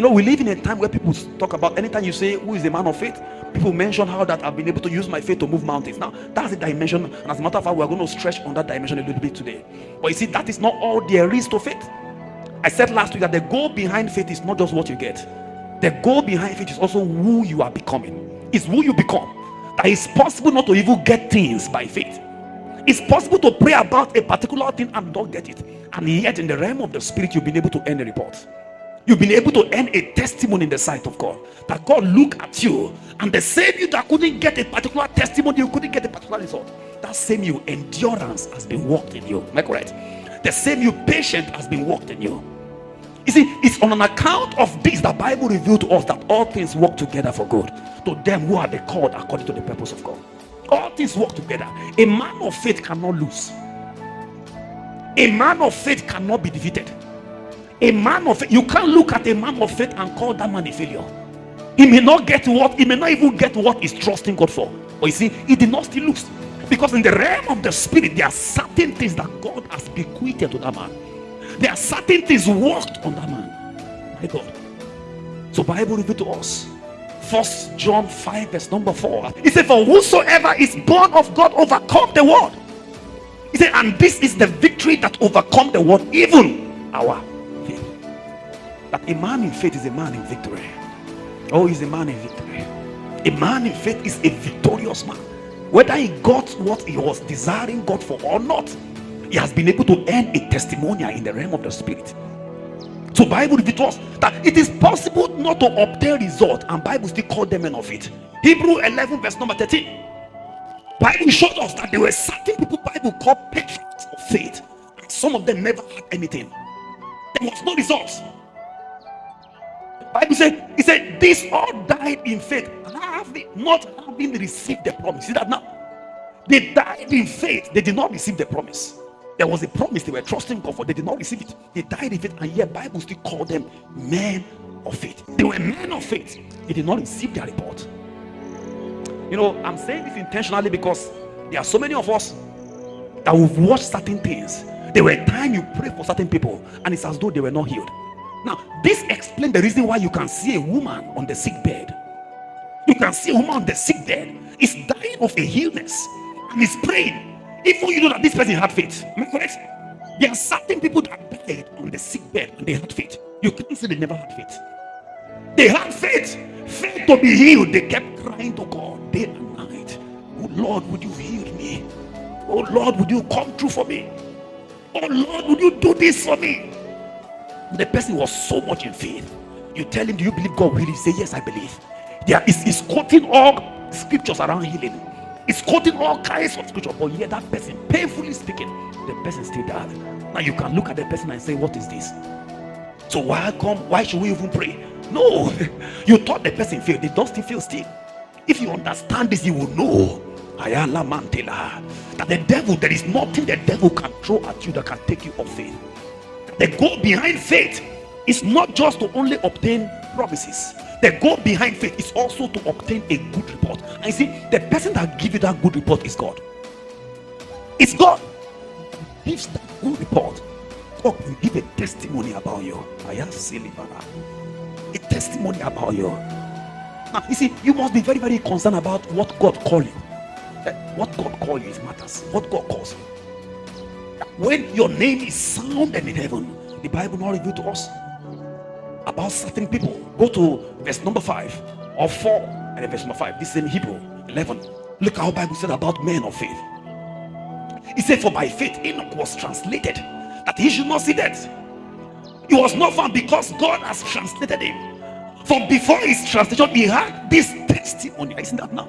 We live in a time where people talk about, anytime you say who is the man of faith, people mention how that I've been able to use my faith to move mountains. Now that's the dimension, and as a matter of fact, we're going to stretch on that dimension a little bit today. But you see, that is not all there is to faith. I said last week that the goal behind faith is not just what you get. The goal behind faith is also who you are becoming. It's who you become. That it's possible not to even get things by faith. It's possible to pray about a particular thing and not get it, and yet in the realm of the spirit you've been able to earn a report. You've been able to earn a testimony in the sight of God, that God look at you, and the same you that couldn't get a particular testimony, you couldn't get a particular result, that same you endurance has been worked in you. Am I correct? The same you patient has been worked in you. You see, it's on an account of this that Bible revealed to us that all things work together for good to them who are the called according to the purpose of God. All things work together. A man of faith cannot lose. A man of faith cannot be defeated. A man of faith, you can't look at a man of faith and call that man a failure. He may not even get what he's trusting God for. But you see, he did not still lose. Because in the realm of the spirit, there are certain things that God has bequeathed to that man. There are certain things worked on that man. My God. So Bible revealed to us. 1 John 5 verse number 4. He said, for whosoever is born of God overcome the world. He said, and this is the victory that overcome the world, even our faith. That a man in faith is a man in victory. Oh, he's a man in victory. A man in faith is a victorious man. Whether he got what he was desiring God for or not, he has been able to earn a testimonial in the realm of the spirit. So Bible reveals to us that it is possible not to obtain result, and Bible still called them men of faith. Hebrew 11 verse number 13. Bible showed us that there were certain people Bible called patriots of faith, and some of them never had anything. There was no results. Bible said, he said, these all died in faith, not having received the promise. See that now? They died in faith. They did not receive the promise. There was a promise they were trusting God for. They did not receive it. They died in faith, and yet Bible still called them men of faith. They were men of faith. They did not receive their report. I'm saying this intentionally because there are so many of us that we've watched certain things. There were times you pray for certain people, and it's as though they were not healed. Now, this explains the reason why you can see a woman on the sick bed. You can see a woman on the sick bed is dying of a illness and is praying. Even you know that this person had faith. Am I correct? There are certain people that died on the sick bed and they had faith. You can't say they never had faith. They had faith. Faith to be healed. They kept crying to God day and night. Oh Lord, would you heal me? Oh Lord, would you come through for me? Oh Lord, would you do this for me? The person was so much in faith. You tell him, do you believe God will? He say, yes, I believe. He's quoting all scriptures around healing. It's quoting all kinds of scripture, but yet that person, painfully speaking, the person still died. Now you can look at the person and say, what is this? So why should we even pray? No, you thought the person failed. They don't still feel still. If you understand this, you will know that the devil, there is nothing the devil can throw at you that can take you off faith. The goal behind faith is not just to only obtain promises. The goal behind faith is also to obtain a good report. And you see, the person that gives you that good report is God. It's God. Gives that good report. God will give a testimony about you. A testimony about you. Now, you see, you must be very, very concerned about what God calls you. What God calls you, it matters. What God calls you. When your name is sounded in heaven, the Bible not revealed to us about certain people. Go to verse number 5 or 4 and verse number 5. This is in Hebrew 11. Look how Bible said about men of faith. He said, for by faith Enoch was translated that he should not see death. He was not found because God has translated him. For before his translation, he had this testimony. I see that now.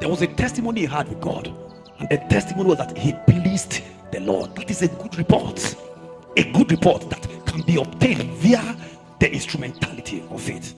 There was a testimony he had with God, and the testimony was that he pleased the Lord. That is a good report. A good report that can be obtained via the instrumentality of faith.